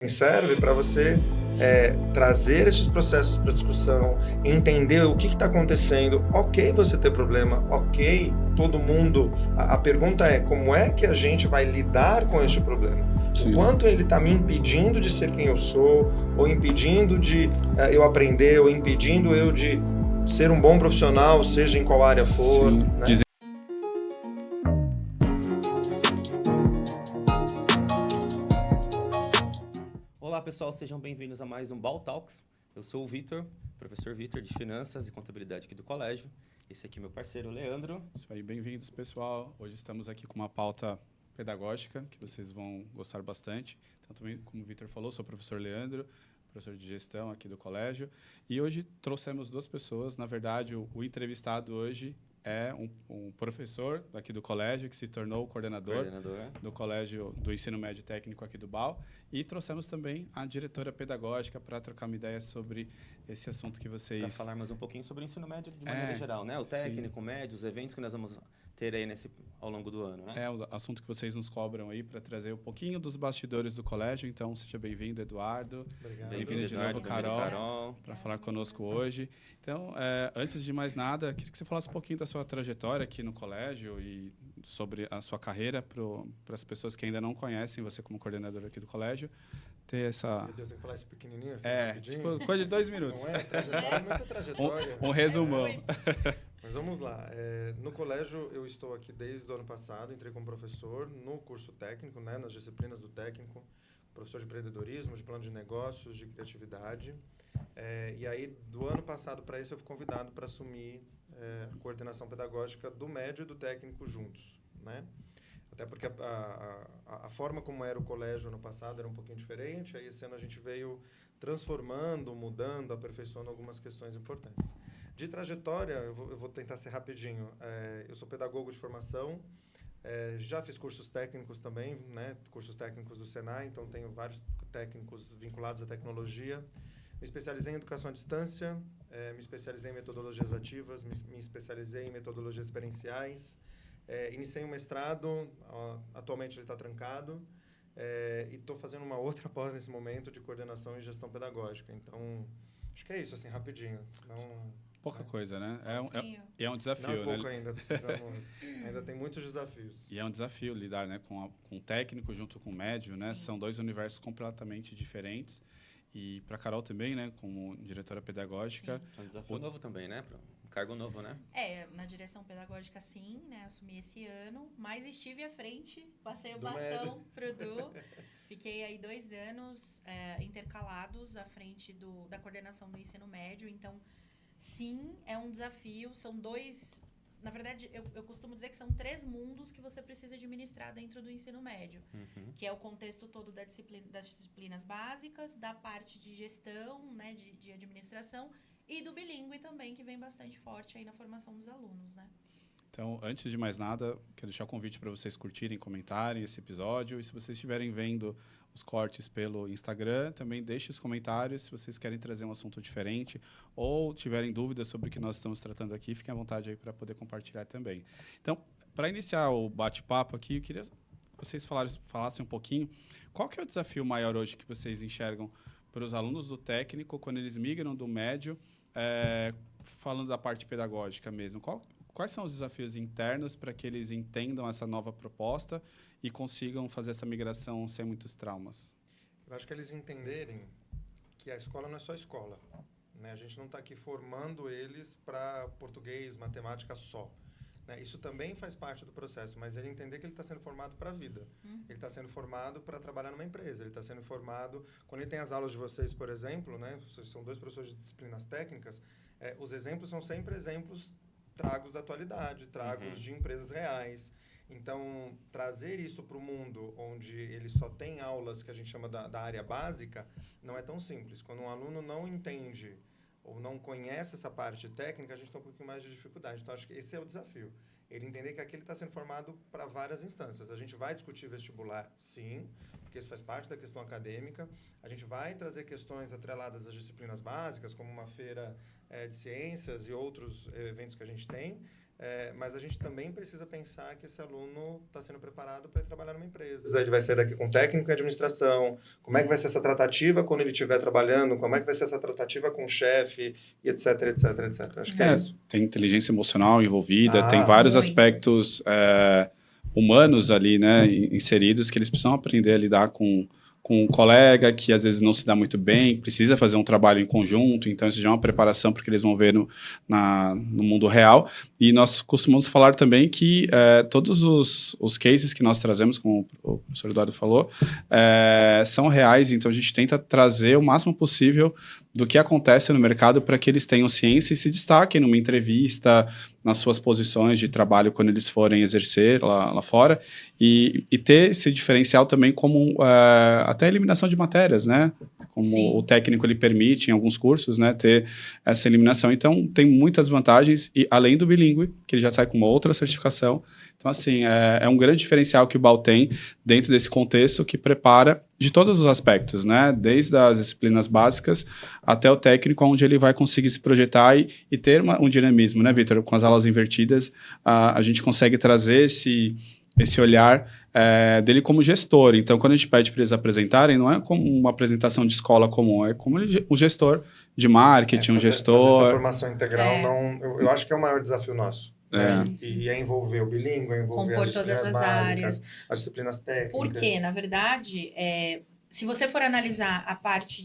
serve para você trazer esses processos para discussão, entender o que está acontecendo. Ok, você ter problema, ok, todo mundo. A pergunta é como é que a gente vai lidar com este problema? Sim. O quanto ele está me impedindo de ser quem eu sou, ou impedindo de eu aprender, ou impedindo eu de ser um bom profissional, seja em qual área for. Sim. Né? Olá pessoal, sejam bem-vindos a mais um Ball Talks. Eu sou o Vitor, professor Vitor de Finanças e Contabilidade aqui do colégio. Esse aqui é meu parceiro Leandro. Isso aí, bem-vindos pessoal. Hoje estamos aqui com uma pauta pedagógica que vocês vão gostar bastante. Então, também, como o Vitor falou, sou o professor Leandro, professor de gestão aqui do colégio. E hoje trouxemos duas pessoas. Na verdade, o entrevistado hoje é um professor aqui do colégio que se tornou coordenador do colégio do ensino médio técnico aqui do BAU. E trouxemos também a diretora pedagógica para trocar uma ideia sobre esse assunto que vocês... Para falarmos um pouquinho sobre o ensino médio de maneira geral, né? O técnico, o médio, os eventos que nós vamos ter aí ao longo do ano, né? É o assunto que vocês nos cobram aí para trazer um pouquinho dos bastidores do colégio. Então, seja bem-vindo, Eduardo. Bem-vindo de novo, Carol, para falar conosco hoje. Então, antes de mais nada, queria que você falasse um pouquinho da sua trajetória aqui no colégio e sobre a sua carreira para as pessoas que ainda não conhecem você como coordenador aqui do colégio. Ter essa... Meu Deus, tem que falar isso pequenininho assim, rapidinho? Tipo, coisa de 2 minutos. Não é trajetória, muita trajetória. Um resumão. Mas vamos lá. No colégio, eu estou aqui desde o ano passado, entrei como professor no curso técnico, né, nas disciplinas do técnico, professor de empreendedorismo, de plano de negócios, de criatividade. E aí, do ano passado para isso, eu fui convidado para assumir a coordenação pedagógica do médio e do técnico juntos, né? Até porque a forma como era o colégio ano passado era um pouquinho diferente, aí esse ano a gente veio transformando, mudando, aperfeiçoando algumas questões importantes. De trajetória, eu vou tentar ser rapidinho. Eu sou pedagogo de formação, já fiz cursos técnicos também, né? Cursos técnicos do Senai, então tenho vários técnicos vinculados à tecnologia. Me especializei em educação à distância, me especializei em metodologias ativas, me especializei em metodologias experienciais. Iniciei um mestrado, atualmente ele está trancado, e estou fazendo uma outra pós nesse momento de coordenação e gestão pedagógica. Então, acho que é isso, assim, rapidinho. Pouca coisa, né? É um desafio, não, pouco né? ainda, ainda tem muitos desafios. E é um desafio lidar, né, com o técnico junto com o médio, né? Sim. São dois universos completamente diferentes. E para a Carol também, né, como diretora pedagógica... Sim. É um desafio novo também, né? Um cargo novo, né? Na direção pedagógica, sim, né? Assumi esse ano, mas estive à frente, passei o bastão pro Du. Fiquei aí 2 anos intercalados à frente da coordenação do ensino médio. Então, sim, é um desafio. São 2... Na verdade, eu costumo dizer que são 3 mundos que você precisa administrar dentro do ensino médio. Uhum. Que é o contexto todo das disciplinas básicas, da parte de gestão, né, de administração, e do bilíngue também, que vem bastante forte aí na formação dos alunos, né? Então, antes de mais nada, quero deixar o convite para vocês curtirem, comentarem esse episódio. E se vocês estiverem vendo os cortes pelo Instagram, também deixe os comentários se vocês querem trazer um assunto diferente ou tiverem dúvidas sobre o que nós estamos tratando aqui, fiquem à vontade aí para poder compartilhar também. Então, para iniciar o bate-papo aqui, eu queria que vocês falassem um pouquinho qual que é o desafio maior hoje que vocês enxergam para os alunos do técnico quando eles migram do médio, falando da parte pedagógica mesmo. Quais são os desafios internos para que eles entendam essa nova proposta e consigam fazer essa migração sem muitos traumas? Eu acho que eles entenderem que a escola não é só escola, né? A gente não está aqui formando eles para português, matemática só, né? Isso também faz parte do processo, mas ele entender que ele está sendo formado para a vida. Ele está sendo formado para trabalhar numa empresa, ele está sendo formado... Quando ele tem as aulas de vocês, por exemplo, né? Vocês são 2 professores de disciplinas técnicas, os exemplos são sempre exemplos tragos da atualidade, tragos de empresas reais. Então, trazer isso para o mundo onde ele só tem aulas que a gente chama da área básica, não é tão simples. Quando um aluno não entende ou não conhece essa parte técnica, a gente tem um pouquinho mais de dificuldade. Então, acho que esse é o desafio. Ele entender que aqui ele está sendo formado para várias instâncias. A gente vai discutir vestibular, sim, porque isso faz parte da questão acadêmica. A gente vai trazer questões atreladas às disciplinas básicas, como uma feira de ciências e outros eventos que a gente tem, mas a gente também precisa pensar que esse aluno está sendo preparado para trabalhar numa empresa. Ele vai sair daqui com técnico em administração, como é que vai ser essa tratativa quando ele estiver trabalhando, como é que vai ser essa tratativa com o chefe, e etc, etc, etc. Acho que é isso. Tem inteligência emocional envolvida, tem vários aspectos humanos ali, né, inseridos, que eles precisam aprender a lidar com um colega que às vezes não se dá muito bem, precisa fazer um trabalho em conjunto, então isso já é uma preparação porque eles vão ver no mundo real. E nós costumamos falar também que todos os cases que nós trazemos, como o professor Eduardo falou, são reais, então a gente tenta trazer o máximo possível do que acontece no mercado para que eles tenham ciência e se destaquem numa entrevista, nas suas posições de trabalho quando eles forem exercer lá fora, e ter esse diferencial também como até a eliminação de matérias, né? Como Sim. o técnico ele permite em alguns cursos, né, ter essa eliminação. Então, tem muitas vantagens, e além do bilíngue, que ele já sai com uma outra certificação. Então, assim, é um grande diferencial que o BAU tem dentro desse contexto que prepara de todos os aspectos, né? Desde as disciplinas básicas até o técnico, onde ele vai conseguir se projetar e ter um dinamismo, né, Vitor? Com as aulas invertidas, a gente consegue trazer esse olhar dele como gestor. Então, quando a gente pede para eles apresentarem, não é como uma apresentação de escola comum, é como um gestor de marketing, um gestor... Fazer essa formação integral, eu acho que é o maior desafio nosso. E é envolver o bilíngue, é envolver compor todas as áreas, as disciplinas técnicas. Porque, na verdade, se você for analisar a parte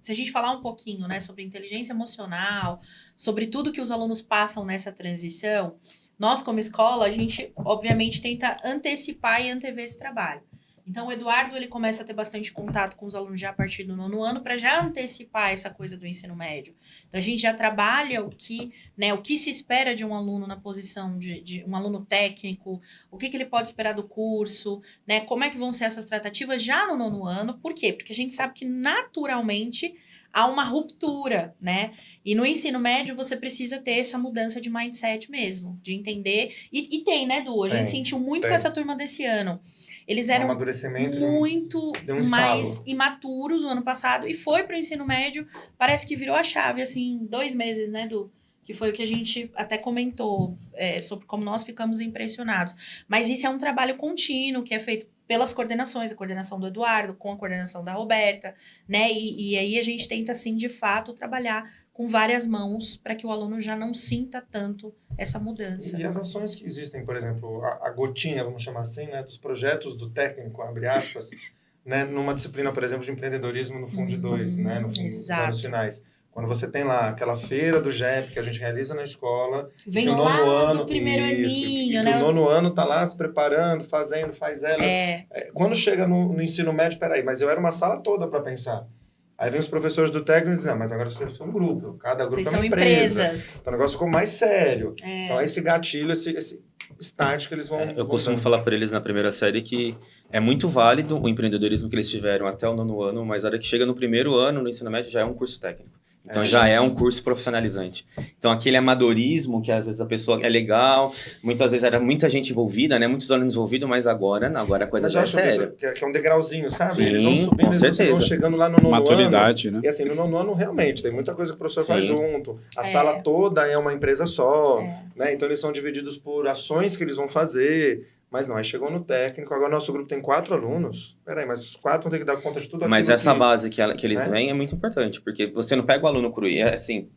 se a gente falar um pouquinho, né, sobre inteligência emocional, sobre tudo que os alunos passam nessa transição, nós, como escola, a gente, obviamente, tenta antecipar e antever esse trabalho. Então, o Eduardo, ele começa a ter bastante contato com os alunos já a partir do 9º ano para já antecipar essa coisa do ensino médio. Então, a gente já trabalha o que se espera de um aluno na posição de um aluno técnico, o que ele pode esperar do curso, né? Como é que vão ser essas tratativas já no 9º ano. Por quê? Porque a gente sabe que, naturalmente, há uma ruptura, né? E no ensino médio, você precisa ter essa mudança de mindset mesmo, de entender. E tem, né, Du? A gente sentiu muito com essa turma desse ano. Eles eram muito mais imaturos no ano passado e foi para o ensino médio, parece que virou a chave, assim, 2 meses, né, Du? Que foi o que a gente até comentou sobre como nós ficamos impressionados. Mas isso é um trabalho contínuo que é feito pelas coordenações, a coordenação do Eduardo, com a coordenação da Roberta, né? E aí a gente tenta, assim, de fato, trabalhar com várias mãos para que o aluno já não sinta tanto essa mudança. E as ações que existem, por exemplo, a gotinha, vamos chamar assim, né, dos projetos do técnico, abre aspas, né, numa disciplina, por exemplo, de empreendedorismo no Fundo 2, né, no fundo dos anos finais. Quando você tem lá aquela feira do GEP que a gente realiza na escola, vem lá do primeiro aninho, né? O 9º ano tá lá se preparando, faz ela. Quando chega no ensino médio, peraí, mas eu era uma sala toda para pensar. Aí vem os professores do técnico e dizem, mas agora vocês são um grupo, cada grupo vocês é uma são empresa. Empresas. Então o negócio ficou mais sério. Então esse gatilho, esse start que eles vão... Eu costumo falar para eles na primeira série que é muito válido o empreendedorismo que eles tiveram até o 9º ano, mas a hora que chega no 1º ano, no ensino médio, já é um curso técnico. Então, já é um curso profissionalizante. Então, aquele amadorismo que, às vezes, a pessoa é legal, muitas vezes era muita gente envolvida, né? Muitos alunos envolvidos, mas agora não, agora a coisa já é séria. Que é um degrauzinho, sabe? Sim, eles vão subindo, com certeza. Eles vão chegando lá no 9º Maturidade, ano. né? E assim, no 9º ano, realmente, tem muita coisa que o professor faz junto. A sala toda é uma empresa só, né? Então, eles são divididos por ações que eles vão fazer... Mas não, aí chegou no técnico, agora nosso grupo tem 4 alunos. Peraí, mas os 4 vão ter que dar conta de tudo aquilo. Mas essa base que eles vêm é muito importante, porque você não pega o aluno cru. E assim,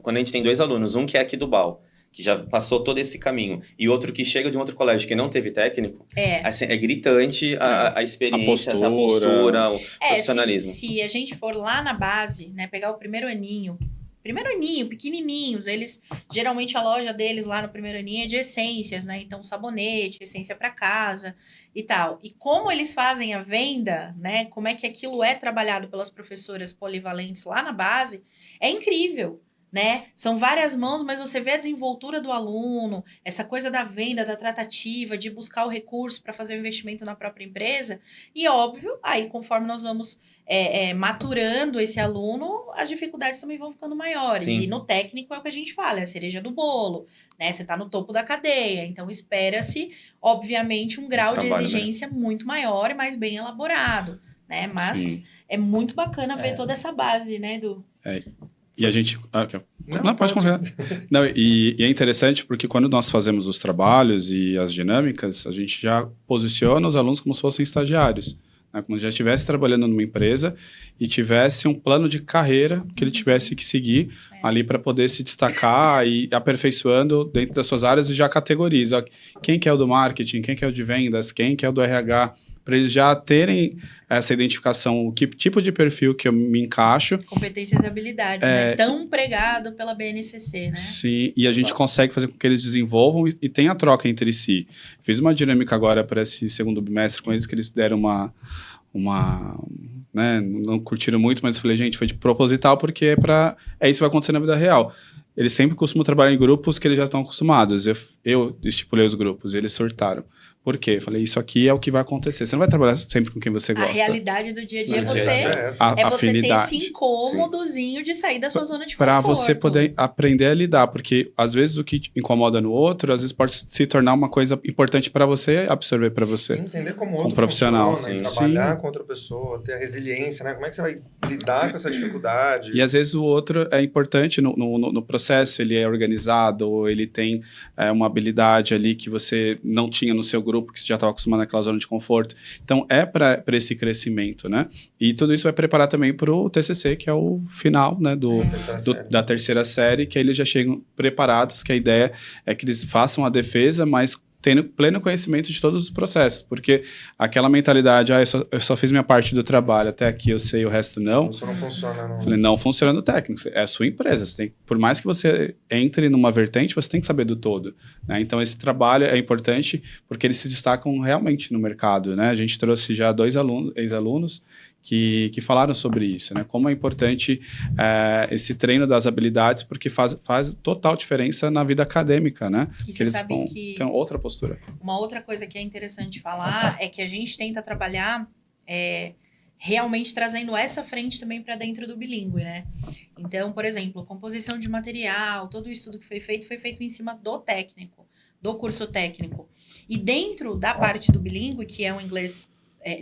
quando a gente tem 2 alunos, um que é aqui do BAU, que já passou todo esse caminho, e outro que chega de um outro colégio que não teve técnico, assim, é gritante a experiência, a postura, o profissionalismo. Se a gente for lá na base, né, pegar o primeiro aninho, pequenininhos, eles, geralmente a loja deles lá no primeiro aninho é de essências, né, então sabonete, essência para casa e tal, e como eles fazem a venda, né, como é que aquilo é trabalhado pelas professoras polivalentes lá na base, é incrível, né, são várias mãos, mas você vê a desenvoltura do aluno, essa coisa da venda, da tratativa, de buscar o recurso para fazer o investimento na própria empresa, e óbvio, aí conforme nós vamos maturando esse aluno, as dificuldades também vão ficando maiores. Sim. E no técnico é o que a gente fala, é a cereja do bolo, né? Você está no topo da cadeia, então espera-se, obviamente, um grau de trabalho, exigência muito maior e mais bem elaborado, né? Mas Sim. é muito bacana ver toda essa base, né, do... E a gente... Não, Não, pode confiar. Não, e é interessante porque quando nós fazemos os trabalhos e as dinâmicas, a gente já posiciona os alunos como se fossem estagiários. Né? Como se já estivesse trabalhando numa empresa e tivesse um plano de carreira que ele tivesse que seguir ali para poder se destacar e aperfeiçoando dentro das suas áreas e já categoriza. Quem que é o do marketing, quem que é o de vendas, quem que é o do RH, para eles já terem essa identificação, o que tipo de perfil que eu me encaixo. Competências e habilidades, né? Tão pregado pela BNCC, né? Sim, e a gente consegue fazer com que eles desenvolvam e tenha a troca entre si. Fiz uma dinâmica agora para esse segundo bimestre com eles, que eles deram né, não curtiram muito, mas eu falei, gente, foi de proposital, porque é isso que vai acontecer na vida real. Eles sempre costumam trabalhar em grupos que eles já estão acostumados. Eu estipulei os grupos, eles surtaram. Por quê? Eu falei, isso aqui é o que vai acontecer. Você não vai trabalhar sempre com quem você gosta. A realidade do dia a dia No você, dia a dia é você ter afinidade. esse incômodozinho de sair da sua zona de conforto. Para você poder aprender a lidar, porque às vezes o que te incomoda no outro, às vezes pode se tornar uma coisa importante para você, absorver para você. Entender como outro profissional, funciona, sim. trabalhar Sim. com outra pessoa, ter a resiliência, né? Como é que você vai lidar com essa dificuldade? E às vezes o outro é importante no processo, ele é organizado, ou ele tem uma habilidade ali que você não tinha no seu grupo, que você já estava acostumado naquela zona de conforto. Então, é para esse crescimento, né? E tudo isso vai preparar também para o TCC, que é o final, né, da terceira série, que aí eles já chegam preparados, que a ideia é que eles façam a defesa, mas tendo pleno conhecimento de todos os processos, porque aquela mentalidade, eu só fiz minha parte do trabalho, até aqui eu sei, o resto não. Isso não funciona, não. Falei, não funciona no técnico, é a sua empresa. Por mais que você entre numa vertente, você tem que saber do todo. Né? Então, esse trabalho é importante porque eles se destacam realmente no mercado. Né? A gente trouxe já 2 ex-alunos que falaram sobre isso, né? Como é importante esse treino das habilidades, porque faz total diferença na vida acadêmica, né? E você sabe que tem outra postura. Uma outra coisa que é interessante falar é que a gente tenta trabalhar realmente trazendo essa frente também para dentro do bilíngue, né? Então, por exemplo, composição de material, todo o estudo que foi feito em cima do técnico, do curso técnico. E dentro da parte do bilíngue, que é um inglês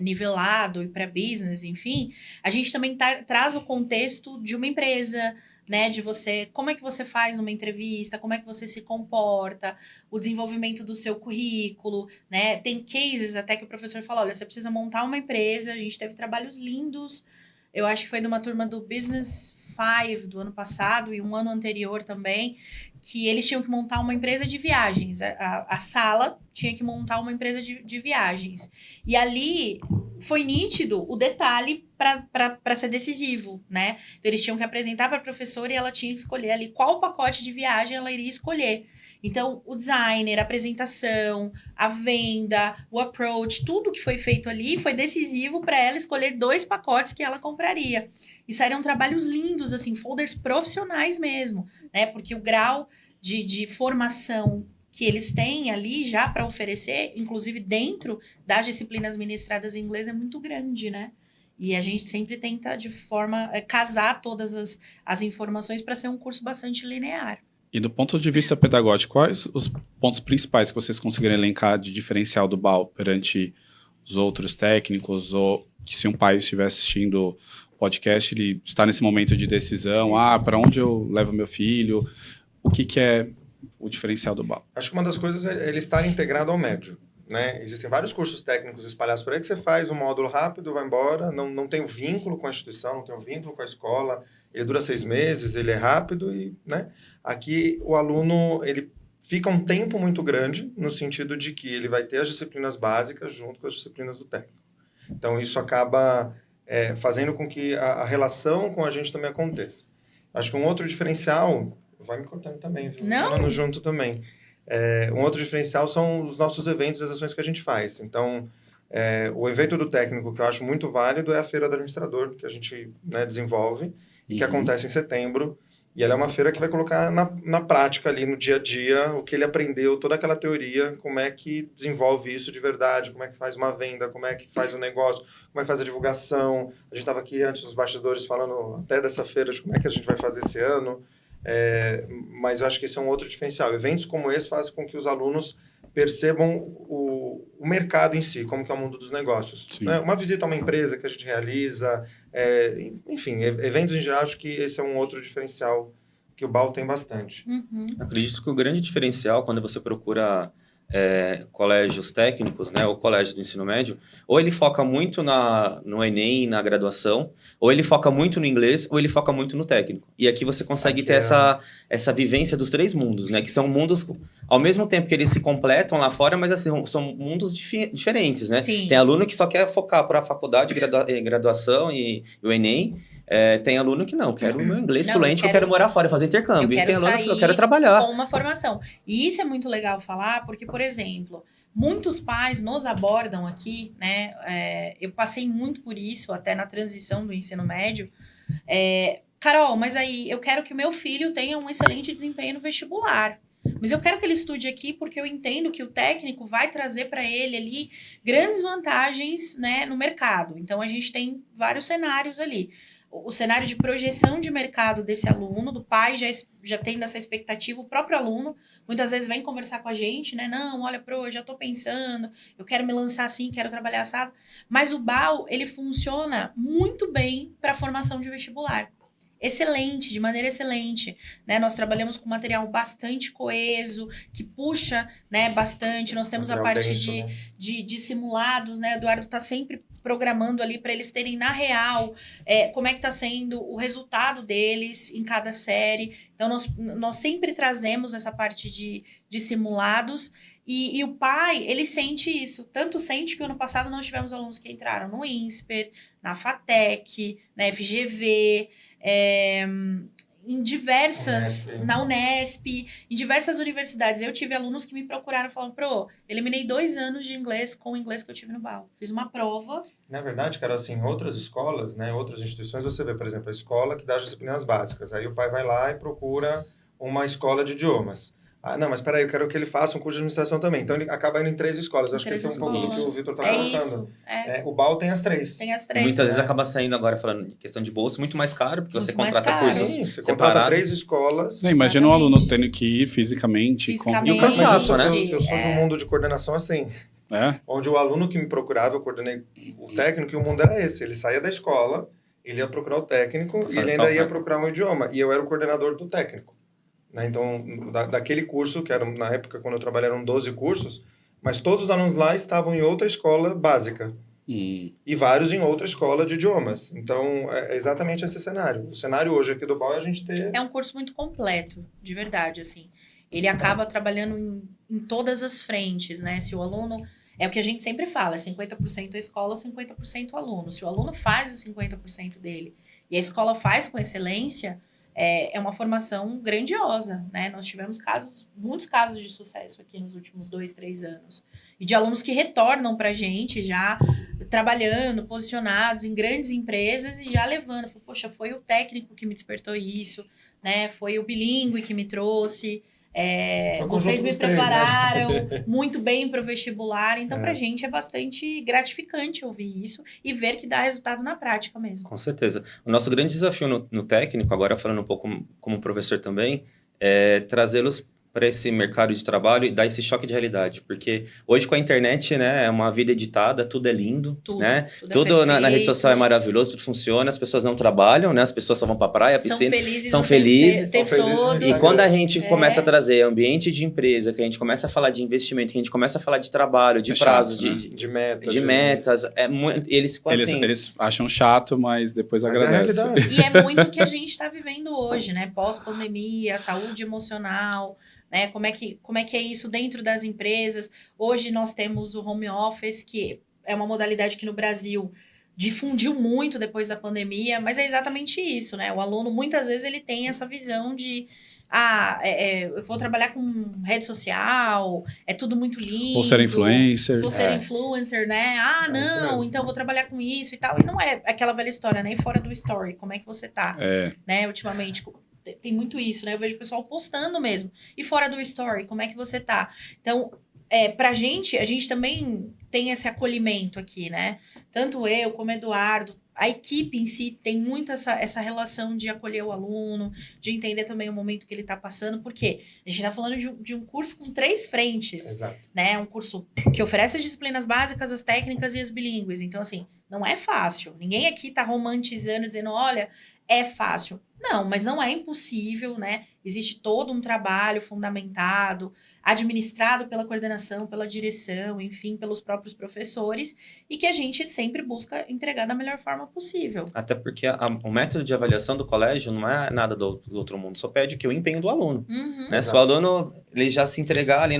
nivelado e para business, enfim, a gente também traz o contexto de uma empresa, né, de você, como é que você faz uma entrevista, como é que você se comporta, o desenvolvimento do seu currículo, né, tem cases até que o professor fala, olha, você precisa montar uma empresa, a gente teve trabalhos lindos, eu acho que foi de uma turma do Business 5 do ano passado e um ano anterior também, que eles tinham que montar uma empresa de viagens. A sala tinha que montar uma empresa de viagens. E ali foi nítido o detalhe para ser decisivo, né? Então, eles tinham que apresentar para a professora e ela tinha que escolher ali qual pacote de viagem ela iria escolher. Então, o designer, a apresentação, a venda, o approach, tudo que foi feito ali foi decisivo para ela escolher 2 pacotes que ela compraria. E saíram trabalhos lindos, assim, folders profissionais mesmo, né? Porque o grau de formação que eles têm ali já para oferecer, inclusive dentro das disciplinas ministradas em inglês, é muito grande, né? E a gente sempre tenta, de forma, casar todas as informações para ser um curso bastante linear. E do ponto de vista pedagógico, quais os pontos principais que vocês conseguiram elencar de diferencial do BAL perante os outros técnicos, ou que se um pai estiver assistindo o podcast, ele está nesse momento de decisão, para onde eu levo meu filho, o que é o diferencial do BAL? Acho que uma das coisas é ele estar integrado ao médio. Né? Existem vários cursos técnicos espalhados por aí que você faz um módulo rápido, vai embora, não tem um vínculo com a instituição, não tem um vínculo com a escola, ele dura 6 meses, ele é rápido e, né? Aqui o aluno, ele fica um tempo muito grande no sentido de que ele vai ter as disciplinas básicas junto com as disciplinas do técnico. Então, isso acaba fazendo com que a relação com a gente também aconteça. Acho que um outro diferencial... Vai me cortando também, viu? Não. Falando junto também. Um outro diferencial são os nossos eventos e as ações que a gente faz. Então, o evento do técnico que eu acho muito válido é a Feira do Administrador, que a gente desenvolve e que acontece em setembro. E ela é uma feira que vai colocar na prática ali, no dia a dia, o que ele aprendeu, toda aquela teoria, como é que desenvolve isso de verdade, como é que faz uma venda, como é que faz o negócio, como é que faz a divulgação. A gente estava aqui antes nos bastidores falando até dessa feira, de como é que a gente vai fazer esse ano. Mas eu acho que esse é um outro diferencial. Eventos como esse fazem com que os alunos percebam o mercado em si, como que é o mundo dos negócios. Né? Uma visita a uma empresa que a gente realiza, enfim, eventos em geral, acho que esse é um outro diferencial que o BAU tem bastante. Acredito que o grande diferencial, quando você procura colégios técnicos, né, ou colégio do ensino médio, ou ele foca muito no Enem, na graduação, ou ele foca muito no inglês, ou ele foca muito no técnico. E aqui você consegue ter essa vivência dos 3 mundos, né, que são mundos, ao mesmo tempo que eles se completam lá fora, mas assim, são mundos diferentes, né? Sim. Tem aluno que só quer focar para a faculdade, graduação e o Enem. Tem aluno que não, quero o meu inglês fluente, eu quero morar fora e fazer intercâmbio. E tem aluno que eu quero trabalhar. Com uma formação. E isso é muito legal falar, porque, por exemplo, muitos pais nos abordam aqui, né? Eu passei muito por isso, até na transição do ensino médio. Carol, mas aí eu quero que o meu filho tenha um excelente desempenho no vestibular. Mas eu quero que ele estude aqui porque eu entendo que o técnico vai trazer para ele ali grandes vantagens, né, no mercado. Então, a gente tem vários cenários ali. O cenário de projeção de mercado desse aluno, do pai já tendo essa expectativa, o próprio aluno muitas vezes vem conversar com a gente, né? Não, olha, eu já estou pensando, eu quero me lançar assim, quero trabalhar assado. Mas o BAU, ele funciona muito bem para a formação de vestibular. Excelente, de maneira excelente, né? Nós trabalhamos com material bastante coeso, que puxa, né, bastante. Nós temos a parte de simulados, né? O Eduardo está sempre programando ali para eles terem na real como é que está sendo o resultado deles em cada série. Então, nós sempre trazemos essa parte de simulados e o pai, ele sente isso. Tanto sente que ano passado nós tivemos alunos que entraram no INSPER, na FATEC, na FGV, em diversas, na Unesp, em diversas universidades. Eu tive alunos que me procuraram e falaram, eliminei 2 anos de inglês com o inglês que eu tive no BAU. Fiz uma prova. Na verdade, cara, assim, outras escolas, né, outras instituições, você vê, por exemplo, a escola que dá as disciplinas básicas. Aí o pai vai lá e procura uma escola de idiomas. Ah, não, mas peraí, eu quero que ele faça um curso de administração também. Então, ele acaba indo em 3 escolas. Acho que esse é um pouco do que o Vitor está colocando. Isso. O BAU tem as 3. Tem as 3. Muitas vezes acaba saindo agora, falando de questão de bolsa, muito mais caro, porque você contrata cursos separados. Você contrata 3 escolas. Imagina um aluno tendo que ir fisicamente. E o cansaço, né? Eu sou de um mundo de coordenação assim. Onde o aluno que me procurava, eu coordenei o técnico, e o mundo era esse. Ele saía da escola, ele ia procurar o técnico, e ele ainda ia procurar um idioma. E eu era o coordenador do técnico. Então, daquele curso, que era na época, quando eu trabalhei, eram 12 cursos, mas todos os alunos lá estavam em outra escola básica. E vários em outra escola de idiomas. Então, é exatamente esse cenário. O cenário hoje aqui do BAU é a gente ter... É um curso muito completo, de verdade, assim. Ele acaba trabalhando em todas as frentes, né? Se o aluno... É o que a gente sempre fala, é 50% a escola, 50% o aluno. Se o aluno faz os 50% dele e a escola faz com excelência... É uma formação grandiosa, né? Nós tivemos muitos casos de sucesso aqui nos últimos 2, 3 anos. E de alunos que retornam para a gente já trabalhando, posicionados em grandes empresas e já levando. Poxa, foi o técnico que me despertou isso, né? Foi o bilíngue que me trouxe. Vocês me prepararam muito bem para o vestibular, então para a gente é bastante gratificante ouvir isso e ver que dá resultado na prática mesmo. Com certeza. O nosso grande desafio no técnico, agora falando um pouco como professor também, é trazê-los para esse mercado de trabalho e dar esse choque de realidade, porque hoje com a internet, né, é uma vida editada, tudo é lindo, né? Tudo na rede social é maravilhoso, tudo funciona, as pessoas não trabalham, né? As pessoas só vão para a praia, piscina, são felizes. E quando a gente começa a trazer ambiente de empresa, que a gente começa a falar de investimento, que a gente começa a falar de trabalho, de prazos, de metas, eles assim... Eles acham chato, mas depois agradecem. E é muito o que a gente está vivendo hoje, né? Pós-pandemia, saúde emocional... Né? Como é que é isso dentro das empresas? Hoje nós temos o home office, que é uma modalidade que no Brasil difundiu muito depois da pandemia, mas é exatamente isso, né? O aluno, muitas vezes, ele tem essa visão de eu vou trabalhar com rede social, é tudo muito lindo. Vou ser influencer. Vou ser influencer, né? Não, então vou trabalhar com isso e tal. E não é aquela velha história, né? E fora do story, como é que você tá? Né? Ultimamente... tem muito isso, né? Eu vejo o pessoal postando mesmo. E fora do story, como é que você tá? Então, pra gente, a gente também tem esse acolhimento aqui, né? Tanto eu como o Eduardo, a equipe em si tem muito essa relação de acolher o aluno, de entender também o momento que ele está passando, porque a gente está falando de um curso com 3 frentes, Exato. né? Um curso que oferece as disciplinas básicas, as técnicas e as bilíngues. Então, assim, não é fácil. Ninguém aqui está romantizando, dizendo, olha, é fácil. Não, mas não é impossível, né? Existe todo um trabalho fundamentado, administrado pela coordenação, pela direção, enfim, pelos próprios professores, e que a gente sempre busca entregar da melhor forma possível. Até porque o método de avaliação do colégio não é nada do outro mundo, só pede que o empenho do aluno. Uhum. Né? Se o aluno ele já se entregar ali,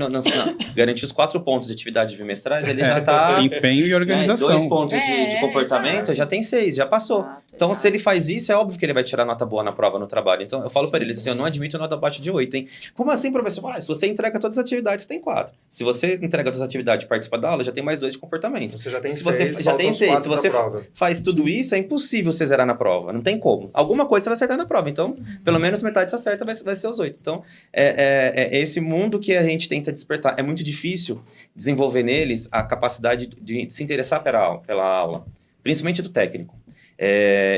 garantir os 4 pontos de atividades bimestrais, ele já está... Empenho e organização. 2 pontos de comportamento, exato. Já tem 6, já passou. Exato, Então, exato. se ele faz isso, é óbvio que ele vai tirar nota boa na prova, no trabalho. Então, eu falo para ele assim, eu não admito nota abaixo de 8, hein? Como assim, professor? Se você entrega todas as atividades, tem 4. Se você entrega todas as atividades e participa da aula, já tem mais 2 de comportamento. Você já tem Se 6, você já tem 6. Se você prova. faz tudo isso, é impossível você zerar na prova. Não tem como. Alguma coisa você vai acertar na prova. Então, pelo menos metade você acerta, vai ser os 8. Então, é esse mundo que a gente tenta despertar. É muito difícil desenvolver neles a capacidade de se interessar pela aula, principalmente do técnico.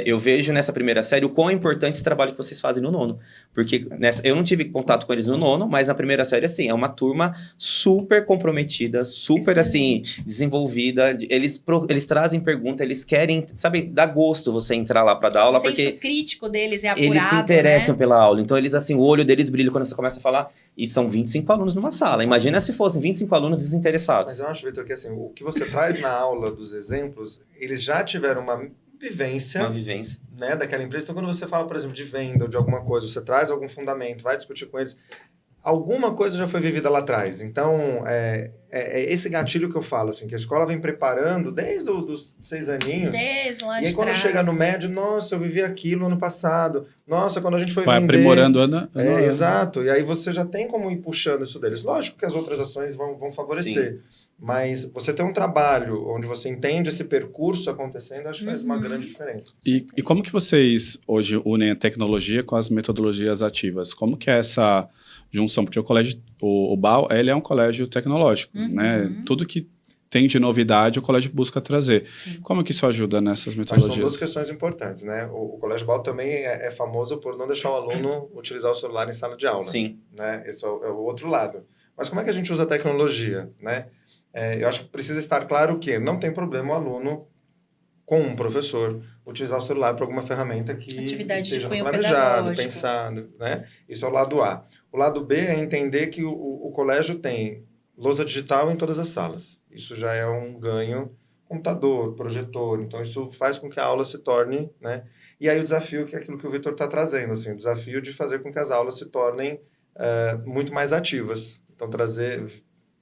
Eu vejo nessa primeira série o quão é importante esse trabalho que vocês fazem no nono. Porque eu não tive contato com eles no nono, mas na primeira série, assim, é uma turma super comprometida, super, Excelente. assim, desenvolvida. Eles trazem pergunta, eles querem, sabe, dá gosto você entrar lá para dar aula. O senso porque crítico deles é apurado, eles se interessam né? pela aula. Então, eles, assim, o olho deles brilha quando você começa a falar. E são 25 alunos numa sala. Imagina se fossem 25 alunos desinteressados. Mas eu acho, Vitor, que assim, o que você traz na aula dos exemplos, eles já tiveram uma vivência, né, daquela empresa. Então, quando você fala, por exemplo, de venda ou de alguma coisa, você traz algum fundamento, vai discutir com eles, alguma coisa já foi vivida lá atrás. Então, é esse gatilho que eu falo, assim, que a escola vem preparando desde os 6 aninhos. Desde lá E aí, de quando trás. chega no médio, nossa, eu vivi aquilo ano passado. Nossa, quando a gente foi Vai vender... aprimorando ano. Exato. E aí você já tem como ir puxando isso deles. Lógico que as outras ações vão favorecer. Sim. Mas você tem um trabalho onde você entende esse percurso acontecendo, acho que faz uma grande diferença. E como que vocês hoje unem a tecnologia com as metodologias ativas? Como que é essa junção? Porque o colégio, o BAU, ele é um colégio tecnológico, né? Tudo que tem de novidade, o colégio busca trazer. Sim. Como que isso ajuda nessas metodologias? São 2 questões importantes, né? O Colégio BAU também é famoso por não deixar o aluno utilizar o celular em sala de aula. Sim. Né? Esse é o outro lado. Mas como é que a gente usa a tecnologia, né? Eu acho que precisa estar claro que não tem problema o aluno, com um professor, utilizar o celular para alguma ferramenta que esteja planejado, pensado, né? Isso é o lado A. O lado B é entender que o colégio tem lousa digital em todas as salas. Isso já é um ganho, computador, projetor. Então, isso faz com que a aula se torne, né? E aí o desafio, que é aquilo que o Vitor está trazendo, assim, o desafio de fazer com que as aulas se tornem muito mais ativas. Então,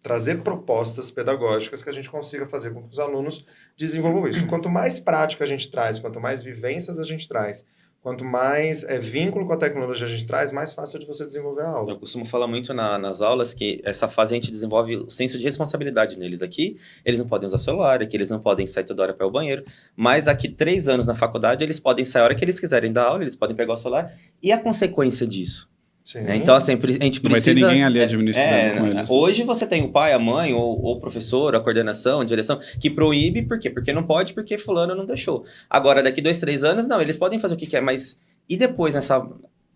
trazer propostas pedagógicas que a gente consiga fazer com que os alunos desenvolvam isso. Quanto mais prática a gente traz, quanto mais vivências a gente traz, quanto mais vínculo com a tecnologia a gente traz, mais fácil é de você desenvolver a aula. Eu costumo falar muito nas aulas que essa fase a gente desenvolve o senso de responsabilidade neles. Aqui, eles não podem usar celular, aqui eles não podem sair toda hora para o banheiro, mas daqui 3 anos na faculdade, eles podem sair a hora que eles quiserem dar aula, eles podem pegar o celular. E a consequência disso? Né? Então, assim, a gente precisa... Não vai ter ninguém ali administrando com eles. Hoje você tem o pai, a mãe, ou o professor, a coordenação, a direção, que proíbe, por quê? Porque não pode, porque fulano não deixou. Agora, daqui 2, 3 anos, não, eles podem fazer o que quer, mas e depois, nessa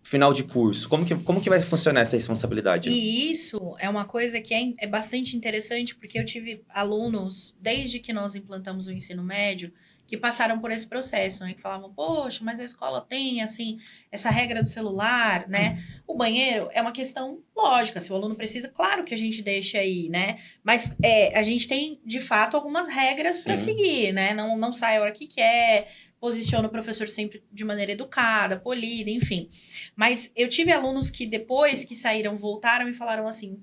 final de curso? Como que vai funcionar essa responsabilidade? E isso é uma coisa que é bastante interessante, porque eu tive alunos, desde que nós implantamos o ensino médio, que passaram por esse processo, né? Que falavam, poxa, mas a escola tem, assim, essa regra do celular, né? O banheiro é uma questão lógica. Se o aluno precisa, claro que a gente deixa aí, né? Mas a gente tem, de fato, algumas regras para seguir, né? Não sai a hora que quer, posiciona o professor sempre de maneira educada, polida, enfim. Mas eu tive alunos que, depois que saíram, voltaram e falaram assim,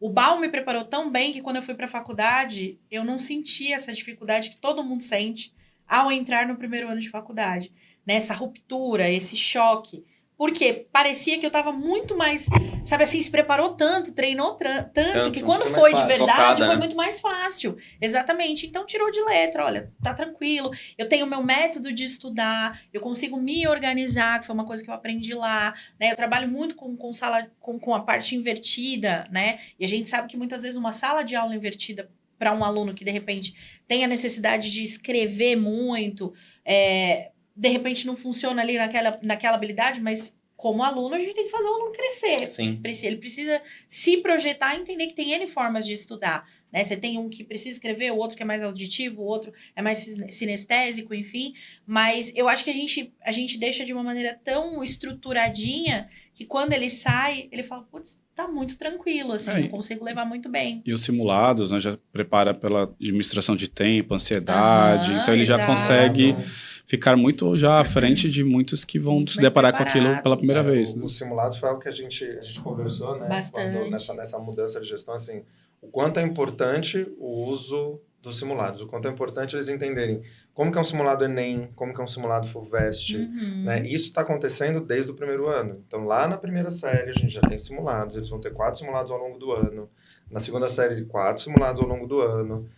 o BAU me preparou tão bem que quando eu fui para a faculdade, eu não senti essa dificuldade que todo mundo sente ao entrar no primeiro ano de faculdade. Nessa ruptura, esse choque. Porque parecia que eu tava muito mais, sabe assim, se preparou tanto, treinou tanto, que quando muito foi mais de fácil. verdade, Focada, foi né? muito mais fácil. Exatamente. Então tirou de letra, olha, tá tranquilo. Eu tenho o meu método de estudar, eu consigo me organizar, que foi uma coisa que eu aprendi lá, né? Eu trabalho muito com sala, com a parte invertida, né? E a gente sabe que muitas vezes uma sala de aula invertida para um aluno que, de repente, tem a necessidade de escrever muito, de repente não funciona ali naquela habilidade, mas como aluno a gente tem que fazer o aluno crescer. Sim. Ele precisa se projetar e entender que tem N formas de estudar. Né? Você tem um que precisa escrever, o outro que é mais auditivo, o outro é mais sinestésico, enfim. Mas eu acho que a gente deixa de uma maneira tão estruturadinha que quando ele sai, ele fala, putz, tá muito tranquilo, assim, eu consigo levar muito bem. E os simulados, né, já prepara pela administração de tempo, ansiedade, então ele já consegue ficar muito já à frente de muitos que vão se deparar com aquilo pela primeira vez. Né? Os simulados foi algo que a gente conversou, né? Bastante. Quando, nessa mudança de gestão, assim, o quanto é importante o uso dos simulados, o quanto é importante eles entenderem como que é um simulado Enem, como que é um simulado FUVEST, né? Isso está acontecendo desde o primeiro ano. Então, lá na primeira série, a gente já tem simulados, eles vão ter 4 simulados ao longo do ano. Na segunda série, 4 simulados ao longo do ano.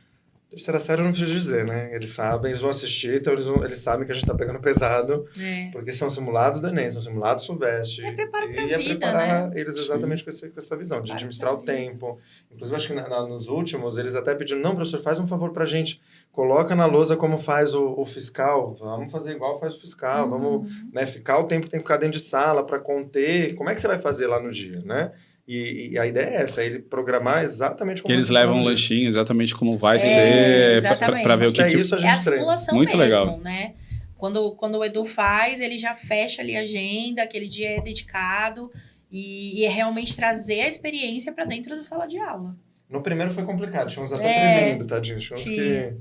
Terceira série eu não preciso dizer, né? Eles sabem, eles vão assistir, então eles sabem que a gente tá pegando pesado, porque são simulados do Enem, são simulados FUVEST. É preparo pra e vida, preparar né? eles exatamente com essa visão, de administrar o tempo. Inclusive, acho que nos últimos, eles até pediram, não, professor, faz um favor pra gente, coloca na lousa como faz o fiscal, vamos fazer igual faz o fiscal, vamos, né, ficar o tempo que tem que ficar dentro de sala para conter, como é que você vai fazer lá no dia, né? E a ideia é essa, é ele programar exatamente como... E eles levam um lanchinho exatamente como vai ser, para ver o que... Isso a gente é a simulação muito mesmo, legal. Né? Quando o Edu faz, ele já fecha ali a agenda, aquele dia é dedicado e é realmente trazer a experiência para dentro da sala de aula. No primeiro foi complicado, tinha uns até tremendo, tadinho. Tinha uns que...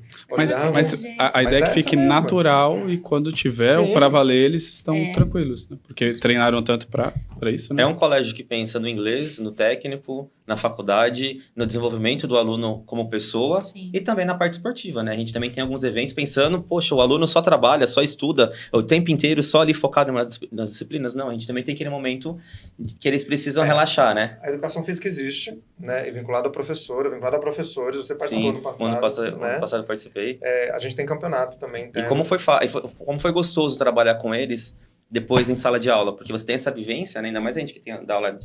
Mas a ideia é que fique natural e quando tiver o para valer, eles estão tranquilos. Né? Porque treinaram tanto para isso, né? É um colégio que pensa no inglês, no técnico, na faculdade, no desenvolvimento do aluno como pessoa e também na parte esportiva, né? A gente também tem alguns eventos pensando, poxa, o aluno só trabalha, só estuda o tempo inteiro, só ali focado nas disciplinas. Não, a gente também tem aquele momento que eles precisam relaxar, né? A educação física existe, né? E vinculada a professora, vinculada a professores. Você participou ano passado, ano passado eu participei. A gente tem campeonato também. E como foi gostoso trabalhar com eles depois em sala de aula, porque você tem essa vivência, né? Ainda mais a gente que tem da aula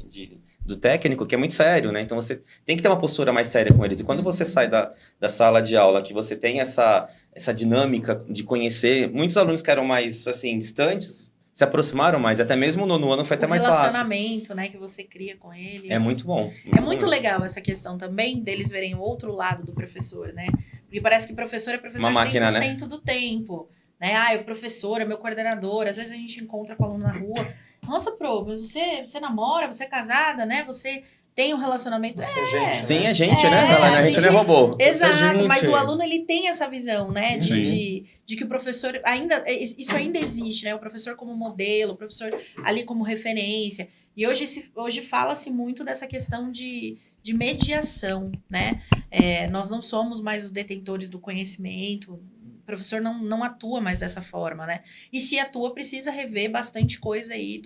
do técnico, que é muito sério, né? Então, você tem que ter uma postura mais séria com eles. E quando você sai da sala de aula, que você tem essa dinâmica de conhecer, muitos alunos que eram mais, assim, distantes, se aproximaram mais. Até mesmo no nono ano foi até mais fácil. O relacionamento, né, que você cria com eles. É muito bom. É muito legal essa questão também deles verem o outro lado do professor, né? Porque parece que professor é professor uma máquina, 100% né? do tempo. Né? Ah, o professor é meu coordenador. Às vezes a gente encontra com o aluno na rua. Nossa, Pro, mas você namora, você é casada, né? Você tem um relacionamento... Sim, a gente, né? A gente não é robô. Exato, mas o aluno, ele tem essa visão, né? De que o professor isso ainda existe, né? O professor como modelo, o professor ali como referência. E hoje fala-se muito dessa questão de mediação, né? Nós não somos mais os detentores do conhecimento. O professor não atua mais dessa forma, né? E se atua, precisa rever bastante coisa aí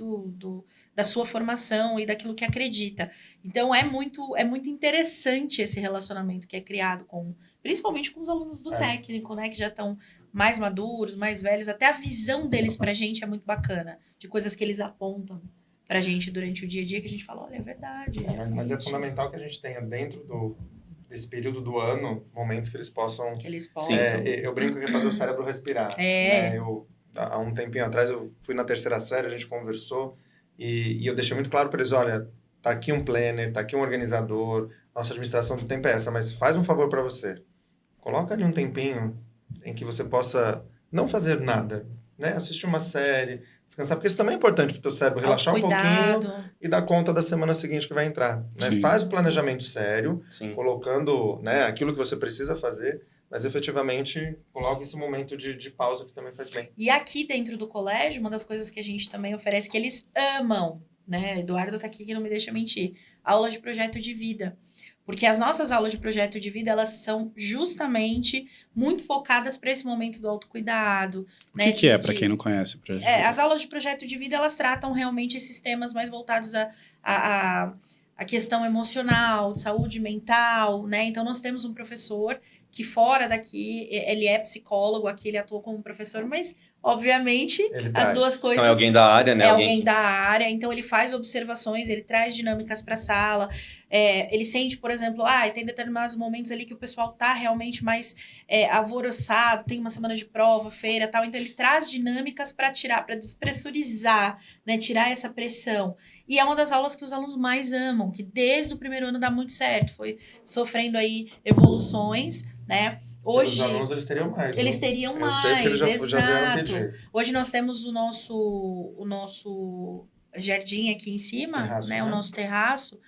da sua formação e daquilo que acredita. Então, é muito interessante esse relacionamento que é criado principalmente com os alunos do técnico, né? Que já estão mais maduros, mais velhos. Até a visão deles pra gente é muito bacana. De coisas que eles apontam pra gente durante o dia a dia, que a gente fala, olha, é verdade. Mas é fundamental que a gente tenha dentro desse período do ano, momentos que eles possam... eu brinco que é fazer o cérebro respirar. Né? Há um tempinho atrás, eu fui na terceira série, a gente conversou, e eu deixei muito claro para eles, olha, tá aqui um planner, tá aqui um organizador, nossa administração do tempo é essa, mas faz um favor para você. Coloca ali um tempinho em que você possa não fazer nada, né? Assistir uma série, descansar, porque isso também é importante para o teu cérebro relaxar um pouquinho e dar conta da semana seguinte que vai entrar. Né? Faz o planejamento sério, colocando, né, aquilo que você precisa fazer, mas efetivamente coloca esse momento de pausa que também faz bem. E aqui dentro do colégio, uma das coisas que a gente também oferece que eles amam, né? Eduardo tá aqui que não me deixa mentir. Aula de projeto de vida. Porque as nossas aulas de projeto de vida, elas são justamente muito focadas para esse momento do autocuidado. O que é, para quem não conhece? As aulas de projeto de vida, elas tratam realmente esses temas mais voltados a questão emocional, saúde mental, né? Então, nós temos um professor que fora daqui, ele é psicólogo, aqui ele atua como professor, mas, obviamente, as duas coisas... Então, é alguém da área, né? É alguém da área, então ele faz observações, ele traz dinâmicas para a sala, ele sente, por exemplo, tem determinados momentos ali que o pessoal tá realmente mais alvoroçado, tem uma semana de prova, feira, tal, então ele traz dinâmicas para tirar, para despressurizar, né? Tirar essa pressão. E é uma das aulas que os alunos mais amam, que desde o primeiro ano dá muito certo, foi sofrendo aí evoluções, né? Hoje, os alunos eles teriam mais. Eles teriam mais, sei que eles já vieram exato. pedir. Hoje nós temos o nosso jardim aqui em cima, Terraço, né? O nosso terraço.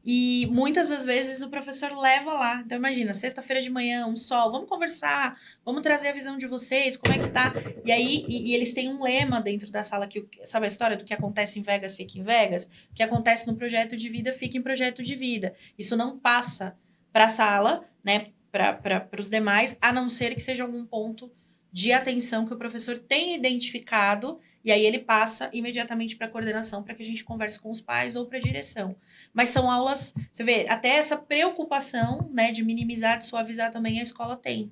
E muitas das vezes o professor leva lá. Então, imagina, sexta-feira de manhã, um sol, vamos conversar, vamos trazer a visão de vocês, como é que tá? E aí, e eles têm um lema dentro da sala, que sabe a história do que acontece em Vegas, fica em Vegas? O que acontece no projeto de vida, fica em projeto de vida. Isso não passa para a sala, né? Para os demais, a não ser que seja algum ponto de atenção que o professor tenha identificado, e aí ele passa imediatamente para a coordenação para que a gente converse com os pais ou para a direção. Mas são aulas, você vê, até essa preocupação, né, de minimizar, de suavizar também a escola tem.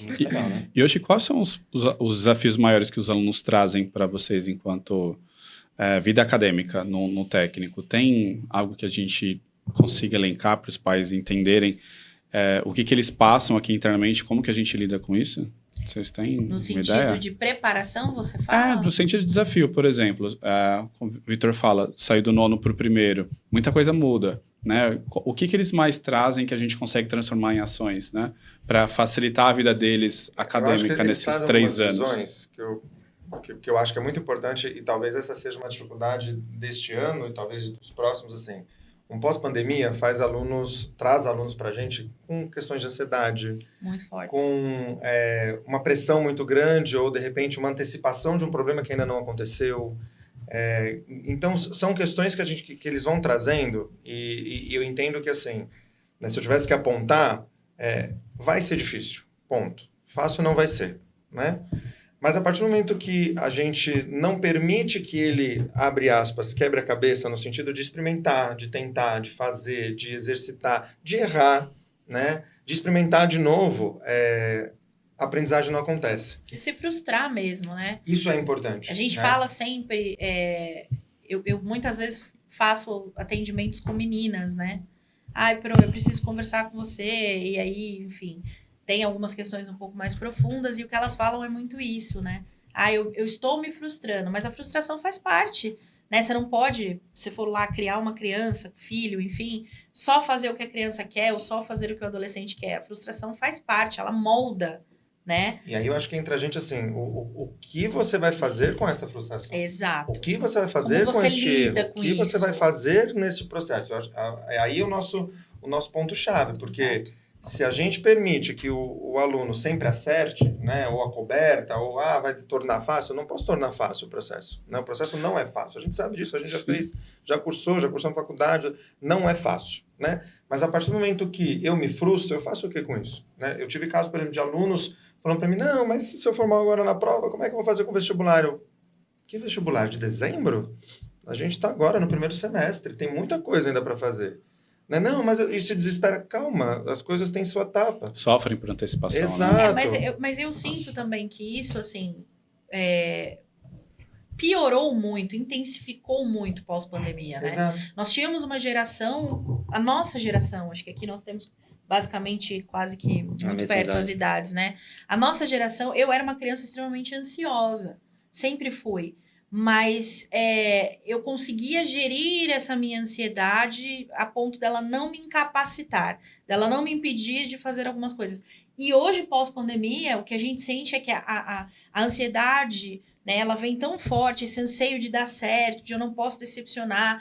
Muito legal, né? E hoje, quais são os desafios maiores que os alunos trazem para vocês enquanto vida acadêmica no técnico? Tem algo que a gente consiga elencar para os pais entenderem o que eles passam aqui internamente, como que a gente lida com isso? Vocês têm No sentido ideia? de preparação, você fala? No sentido de desafio, por exemplo. Como o Vitor fala, sair do nono para o primeiro. Muita coisa muda, né? O que eles mais trazem que a gente consegue transformar em ações, né? Para facilitar a vida deles acadêmica nesses 3 anos. Visões que eu acho que é muito importante, e talvez essa seja uma dificuldade deste ano, e talvez dos próximos, assim. Um pós-pandemia traz alunos para a gente com questões de ansiedade, muito fortes, com uma pressão muito grande ou, de repente, uma antecipação de um problema que ainda não aconteceu. Então, são questões que eles vão trazendo e eu entendo que, assim, né, se eu tivesse que apontar, vai ser difícil, ponto. Fácil não vai ser, né? Mas a partir do momento que a gente não permite que ele, abre aspas, quebre a cabeça no sentido de experimentar, de tentar, de fazer, de exercitar, de errar, né? De experimentar de novo, a aprendizagem não acontece. De se frustrar mesmo, né? Isso é importante. A gente né? fala sempre... Eu muitas vezes faço atendimentos com meninas, né? Eu preciso conversar com você. E aí, enfim... Tem algumas questões um pouco mais profundas e o que elas falam é muito isso, né? Eu estou me frustrando, mas a frustração faz parte, né? Você não pode, se for lá criar uma criança, filho, enfim, só fazer o que a criança quer ou só fazer o que o adolescente quer. A frustração faz parte, ela molda, né? E aí eu acho que entra a gente assim, o que você vai fazer com essa frustração? Exato. O que você vai fazer com esse erro? O que você vai fazer nesse processo? É aí o nosso ponto-chave, porque... Exato. Se a gente permite que o aluno sempre acerte, né, ou acoberta, ou vai tornar fácil, eu não posso tornar fácil o processo. Né? O processo não é fácil. A gente sabe disso, a gente já cursou na faculdade, não é fácil. Né? Mas a partir do momento que eu me frustro, eu faço o que com isso? Né? Eu tive casos, por exemplo, de alunos falando para mim, não, mas se eu formar agora na prova, como é que eu vou fazer com o vestibular? Que vestibular? De dezembro? A gente está agora no primeiro semestre, tem muita coisa ainda para fazer. Não, mas isso se desespera. Calma, as coisas têm sua etapa. Sofrem por antecipação. Exato. Né? Mas eu sinto também que isso, assim, piorou muito, intensificou muito pós-pandemia, né? Exato. Nós tínhamos uma geração, a nossa geração, acho que aqui nós temos basicamente quase que muito perto das idades, né? A nossa geração, eu era uma criança extremamente ansiosa, sempre fui. Mas eu conseguia gerir essa minha ansiedade a ponto dela não me incapacitar, dela não me impedir de fazer algumas coisas. E hoje, pós-pandemia, o que a gente sente é que a ansiedade, né, ela vem tão forte, esse anseio de dar certo, de eu não posso decepcionar,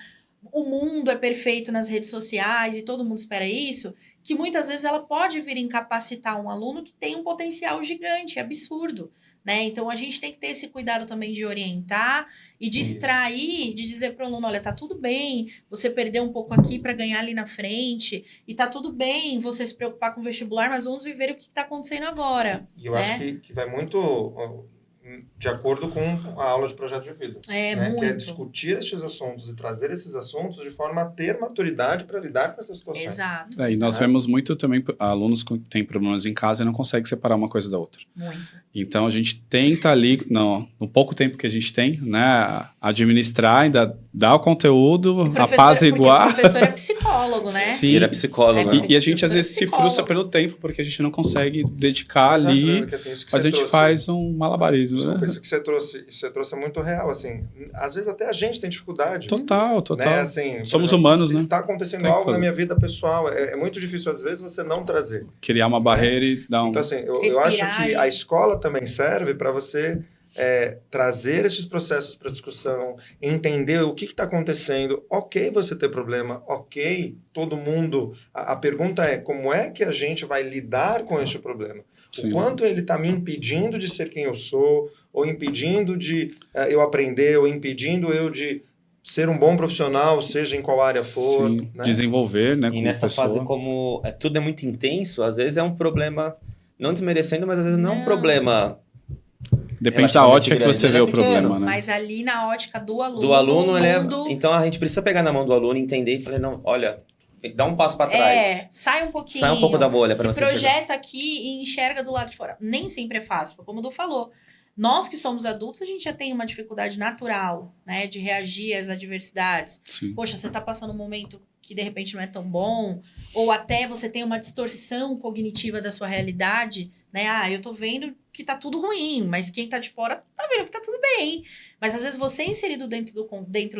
o mundo é perfeito nas redes sociais e todo mundo espera isso, que muitas vezes ela pode vir incapacitar um aluno que tem um potencial gigante, absurdo. né? Então, a gente tem que ter esse cuidado também de orientar e distrair, de dizer para o aluno, olha, tá tudo bem você perder um pouco aqui para ganhar ali na frente, e tá tudo bem você se preocupar com o vestibular, mas vamos viver o que está acontecendo agora. E eu acho que vai muito de acordo com a aula de projeto de vida. Muito. Que é discutir esses assuntos e trazer esses assuntos de forma a ter maturidade para lidar com essas situações. Exato. E nós vemos muito também alunos que têm problemas em casa e não conseguem separar uma coisa da outra. Muito. Então, a gente tenta ali, no pouco tempo que a gente tem, né, administrar, ainda dar o conteúdo, apaziguar. Porque o professor é psicólogo, né? Sim. Ele é psicólogo, né? E a gente, às vezes, se frustra pelo tempo, porque a gente não consegue dedicar Mas ali, que, assim, isso que mas a você gente trouxe, faz um malabarismo, desculpa, né? isso que você trouxe é muito real, assim. Às vezes até a gente tem dificuldade. Total. Né? Assim, Somos exemplo, humanos, né? Está acontecendo Tem que algo na fazer. minha vida pessoal. É muito difícil, às vezes, você não trazer. Criar uma barreira e dar um... Então, assim, eu Respirar acho que a escola também serve para você trazer esses processos para discussão, entender o que está acontecendo. Ok você ter problema, ok, todo mundo... A pergunta é, como é que a gente vai lidar com este problema? Sim. O quanto ele está me impedindo de ser quem eu sou, ou impedindo de eu aprender, ou impedindo eu de ser um bom profissional, seja em qual área for. Sim, né? desenvolver, né, E como nessa pessoa. fase, como tudo é muito intenso, às vezes é um problema, não desmerecendo, mas às vezes não é um problema... Depende da relativamente ótica que grande, você ele vê é o pequeno. problema, né? Mas ali na ótica do aluno... Do aluno, ele mundo... Então, a gente precisa pegar na mão do aluno, entender e falar, não, olha, dá um passo para trás. Sai um pouquinho. Sai um pouco da bolha para se você projeta enxergar. aqui e enxerga do lado de fora. Nem sempre é fácil, como o Du falou. Nós que somos adultos, a gente já tem uma dificuldade natural, né, de reagir às adversidades. Sim. Poxa, você está passando um momento que de repente não é tão bom, ou até você tem uma distorção cognitiva da sua realidade, né? Eu tô vendo que tá tudo ruim, mas quem tá de fora tá vendo que tá tudo bem. Mas às vezes você inserido dentro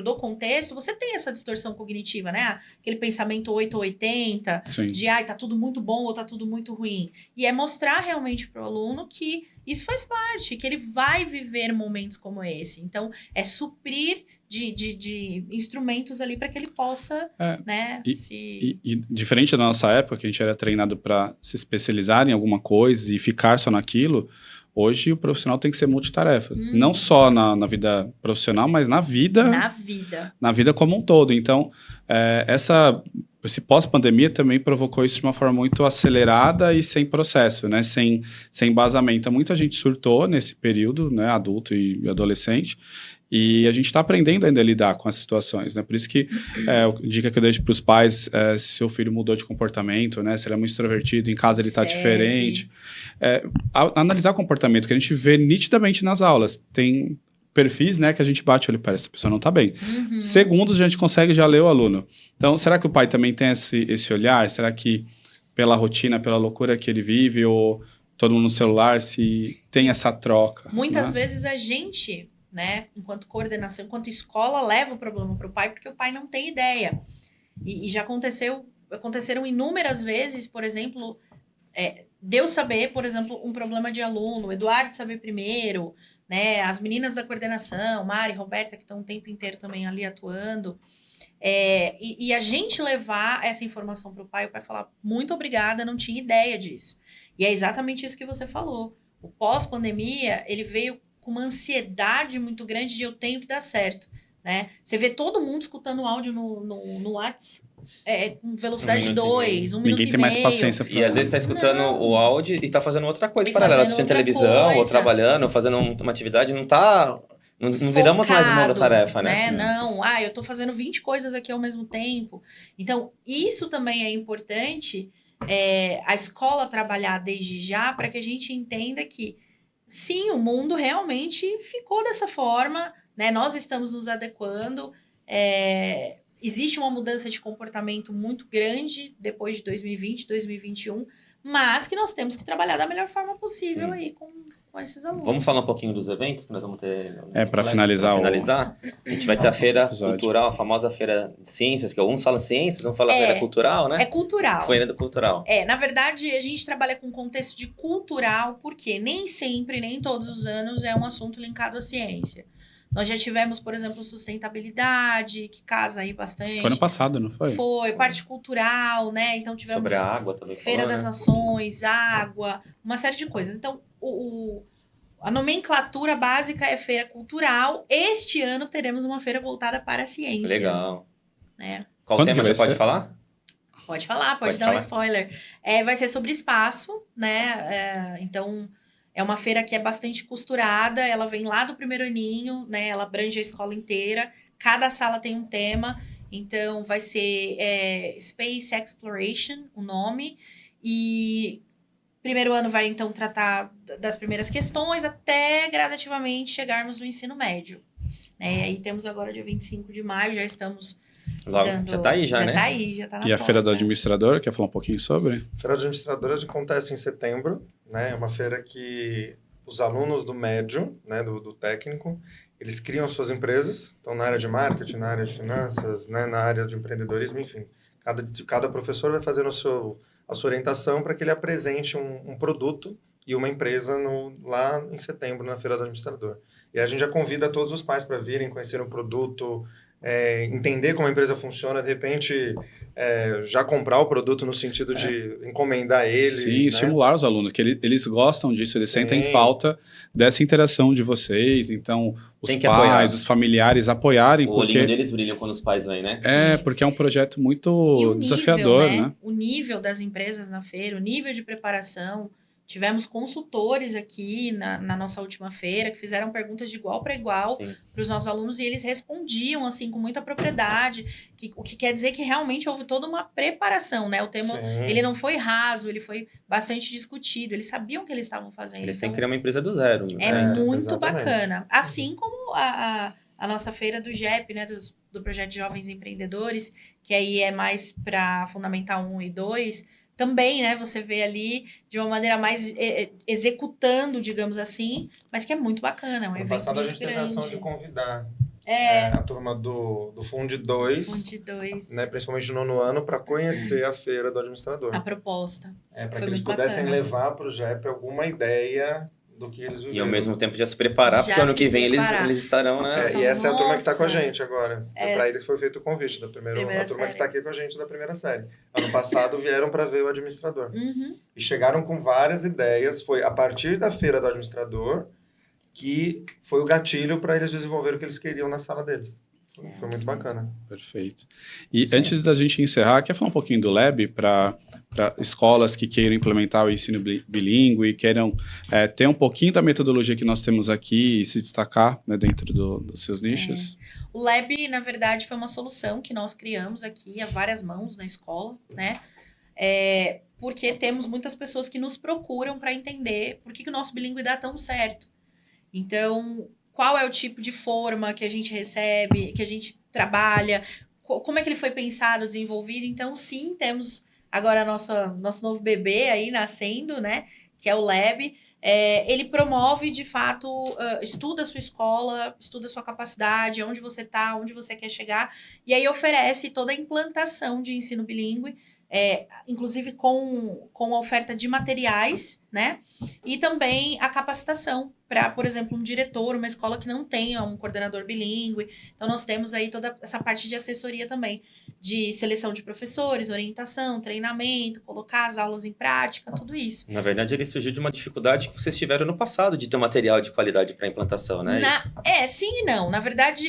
do contexto, você tem essa distorção cognitiva, né? Aquele pensamento 8 ou 80, Sim. de tá tudo muito bom ou tá tudo muito ruim. E é mostrar realmente pro aluno que isso faz parte, que ele vai viver momentos como esse. Então, é suprir de instrumentos ali para que ele possa, né, E diferente da nossa época, que a gente era treinado para se especializar em alguma coisa e ficar só naquilo, hoje o profissional tem que ser multitarefa. Não só na vida profissional, mas na vida. Na vida como um todo. Então, esse pós-pandemia também provocou isso de uma forma muito acelerada e sem processo, né? Sem embasamento. Então, muita gente surtou nesse período, né? Adulto e adolescente. E a gente está aprendendo ainda a lidar com as situações, né? Por isso que a dica que eu deixo para os pais, se seu filho mudou de comportamento, né? Se ele é muito extrovertido, em casa ele está diferente. Analisar o comportamento, que a gente vê nitidamente nas aulas. Tem perfis, né, que a gente bate o olho para essa pessoa não está bem. Segundos a gente consegue já ler o aluno. Então, será que o pai também tem esse olhar? Será que pela rotina, pela loucura que ele vive, ou todo mundo no celular, se tem essa troca? Muitas vezes a gente, né, enquanto coordenação, enquanto escola, leva o problema para o pai, porque o pai não tem ideia. E já aconteceram inúmeras vezes, por exemplo, de eu saber, por exemplo, um problema de aluno, o Eduardo saber primeiro, né, as meninas da coordenação, Mari, Roberta, que estão o tempo inteiro também ali atuando, e a gente levar essa informação para o pai falar, muito obrigada, não tinha ideia disso. E é exatamente isso que você falou. O pós-pandemia, ele veio com uma ansiedade muito grande de eu tenho que dar certo, né? Você vê todo mundo escutando áudio no WhatsApp com velocidade 2, 1 minuto Ninguém e tem mais meio. paciência. E às vezes está escutando o áudio e está fazendo outra coisa E paralela, fazendo assistindo outra televisão, ou coisa. trabalhando, ou fazendo uma atividade, não viramos mais monotarefa, né? Não, eu tô fazendo 20 coisas aqui ao mesmo tempo. Então, isso também é importante, a escola trabalhar desde já, para que a gente entenda que, sim, o mundo realmente ficou dessa forma, né? Nós estamos nos adequando, existe uma mudança de comportamento muito grande depois de 2020, 2021, mas que nós temos que trabalhar da melhor forma possível aí com esses alunos. Vamos falar um pouquinho dos eventos que nós vamos ter? Para finalizar. A gente vai ter a feira cultural, a famosa feira de ciências, que alguns falam ciências, vamos falar feira cultural, né? É cultural. Feira do cultural. Na verdade, a gente trabalha com contexto de cultural, porque nem sempre, nem todos os anos é um assunto linkado à ciência. Nós já tivemos, por exemplo, sustentabilidade, que casa aí bastante. Foi ano passado, não foi? Foi, parte cultural, né? Então tivemos sobre a água também. Feira das Nações, água, uma série de coisas. Então, A nomenclatura básica é feira cultural. Este ano teremos uma feira voltada para a ciência. Legal. Né? Qual Quando tema que já vai pode ser? falar? Pode falar, pode dar um spoiler. Vai ser sobre espaço, né? Então, é uma feira que é bastante costurada. Ela vem lá do primeiro aninho, né? Ela abrange a escola inteira. Cada sala tem um tema. Então, vai ser Space Exploration, o nome. E primeiro ano vai, então, tratar das primeiras questões até gradativamente chegarmos no ensino médio. Né? E aí temos agora, dia 25 de maio, já estamos... Logo, já tá aí, né? Já tá aí, já tá na E a porta. Feira do Administrador, quer falar um pouquinho sobre? A Feira do Administrador acontece em setembro, né? É uma feira que os alunos do médio, né, do técnico, eles criam suas empresas, então na área de marketing, na área de finanças, né, na área de empreendedorismo, enfim. Cada professor vai fazendo a sua orientação para que ele apresente um produto e uma empresa lá em setembro, na Feira do Administrador. E a gente já convida todos os pais para virem conhecer o produto, entender como a empresa funciona, de repente já comprar o produto no sentido de encomendar ele. Sim, né? estimular os alunos, que eles gostam disso, eles Sim. sentem falta dessa interação de vocês. Então, os Tem que pais, apoiar. os familiares apoiarem, O olhinho porque deles brilha quando os pais vêm, né? porque é um projeto muito E o nível, desafiador, né? O nível das empresas na feira, o nível de preparação. Tivemos consultores aqui na nossa última feira que fizeram perguntas de igual para igual para os nossos alunos e eles respondiam assim com muita propriedade, o que quer dizer que realmente houve toda uma preparação, né? O tema ele não foi raso, ele foi bastante discutido, eles sabiam o que eles estavam fazendo. Eles Então, têm que criar uma empresa do zero. Né? muito exatamente. bacana. Assim como a nossa feira do GEP, né? Do Projeto de Jovens Empreendedores, que aí é mais para Fundamental 1 e 2, também, né, você vê ali de uma maneira mais executando, digamos assim, mas que é muito bacana, é um No evento passado a muito gente teve a ação grande. de convidar a turma do Fund 2, Fund 2. né, principalmente no nono ano, para conhecer a Feira do Administrador. A proposta. Para que foi eles muito pudessem bacana. levar para o GEP alguma ideia do que eles viveram. E ao mesmo tempo já se preparar, Já porque ano se que vem preparar. eles estarão, né? Eles E essa é a turma que está com a Nossa. gente agora. Foi para ele que foi feito o convite, a turma Primeira que está aqui com a gente da primeira série. Ano passado vieram para ver o administrador. Uhum. E chegaram com várias ideias. Foi a partir da Feira do Administrador que foi o gatilho para eles desenvolverem o que eles queriam na sala deles. Foi muito bacana. Perfeito. E antes da gente encerrar, quer falar um pouquinho do Lab para escolas que queiram implementar o ensino bilíngue e queiram ter um pouquinho da metodologia que nós temos aqui e se destacar, né, dentro dos seus nichos? O Lab, na verdade, foi uma solução que nós criamos aqui a várias mãos na escola, né? Porque temos muitas pessoas que nos procuram para entender por que o nosso bilíngue dá tão certo. Então, qual é o tipo de forma que a gente recebe, que a gente trabalha, como é que ele foi pensado, desenvolvido. Então, sim, temos agora nosso novo bebê aí nascendo, né? Que é o Lab. Ele promove, de fato, estuda a sua escola, estuda a sua capacidade, onde você está, onde você quer chegar, e aí oferece toda a implantação de ensino bilíngue, inclusive com a oferta de materiais, né? E também a capacitação para, por exemplo, um diretor, uma escola que não tenha um coordenador bilíngue. Então, nós temos aí toda essa parte de assessoria também, de seleção de professores, orientação, treinamento, colocar as aulas em prática, tudo isso. Na verdade, ele surgiu de uma dificuldade que vocês tiveram no passado de ter um material de qualidade para implantação, né? Sim e não. Na verdade,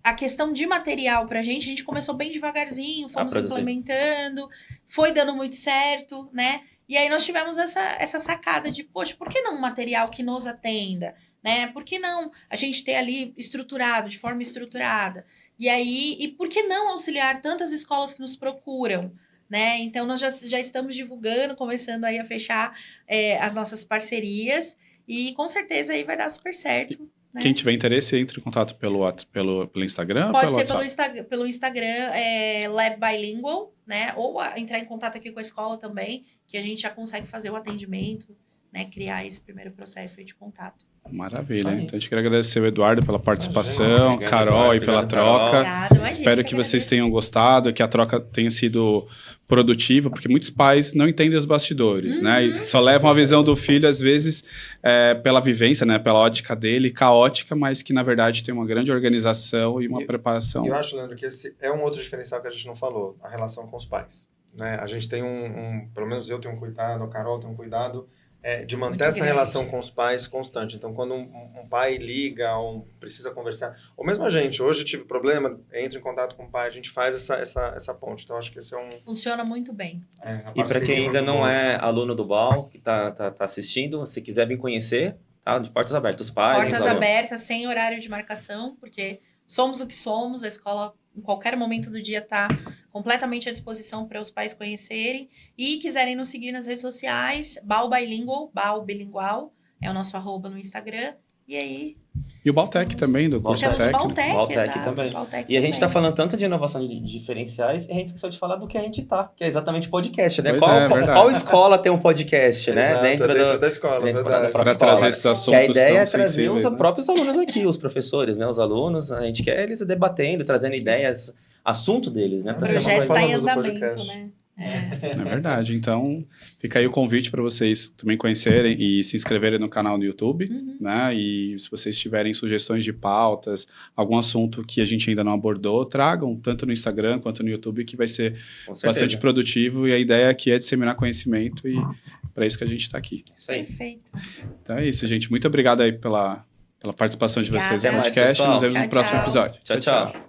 a questão de material pra gente, a gente começou bem devagarzinho, fomos implementando, foi dando muito certo, né? E aí nós tivemos essa sacada de, poxa, por que não um material que nos atenda, né? Por que não a gente ter ali estruturado, de forma estruturada? E por que não auxiliar tantas escolas que nos procuram, né? Então, nós já estamos divulgando, começando aí a fechar as nossas parcerias e com certeza aí vai dar super certo. Né? Quem tiver interesse, entre em contato pelo Instagram? Pode ou ser pelo Instagram, Lab Bilingual, né? Ou entrar em contato aqui com a escola também, que a gente já consegue fazer o atendimento, né? Criar esse primeiro processo aí de contato. Maravilha. Então, a gente quer agradecer o Eduardo pela participação, Obrigado, Carol aí pela troca. Obrigada, imagina, Espero que vocês tenham gostado, que a troca tenha sido produtiva, porque muitos pais não entendem os bastidores, né? E só levam a visão do filho, às vezes, pela vivência, né? Pela ótica dele, caótica, mas que, na verdade, tem uma grande organização e uma preparação. Eu acho, Leandro, que esse é um outro diferencial que a gente não falou, a relação com os pais. Né? A gente tem pelo menos eu tenho um cuidado, a Carol tem um cuidado, de manter Muito essa grande. relação com os pais constante. Então, quando um pai liga ou precisa conversar, ou mesmo a gente, hoje eu tive problema, entra em contato com o pai, a gente faz essa ponte. Então, acho que esse é Funciona muito bem. E para quem ainda não é aluno do BAL, que tá assistindo, se quiser vir conhecer, tá de portas abertas. Os pais, os Portas alunos. abertas, sem horário de marcação, porque somos o que somos, a escola em qualquer momento do dia está completamente à disposição para os pais conhecerem e quiserem nos seguir nas redes sociais, BAL Bilingual, BAL Bilingual, é o nosso @ no Instagram, e aí... E o Baltec também, do curso Temos o técnico. Baltec, Baltec exato, também. Baltec E a gente está também. falando tanto de inovação de diferenciais, e a gente esqueceu de falar do que a gente tá, que é exatamente podcast, né? Pois é, verdade. Qual escola tem um podcast, né? Exato, dentro da escola, dentro verdade. da própria Para trazer escola. esses Que a assuntos ideia tão é trazer sensíveis, os né? próprios alunos aqui, os professores, né? Os alunos, a gente quer eles debatendo, trazendo ideias, assunto deles, né? O Pra ser uma projeto coisa- está em Falamos do andamento, podcast. né? É verdade. Então, fica aí o convite para vocês também conhecerem e se inscreverem no canal no YouTube, Uhum. né? E se vocês tiverem sugestões de pautas, algum assunto que a gente ainda não abordou, tragam tanto no Instagram quanto no YouTube, que vai ser Com certeza. bastante produtivo. E a ideia aqui é disseminar conhecimento e para isso que a gente está aqui. Isso aí. Perfeito. Então é isso, gente. Muito obrigado aí pela participação de vocês no Obrigada. Até mais, podcast. pessoal. Nos vemos Tchau, no próximo tchau. episódio. Tchau, tchau.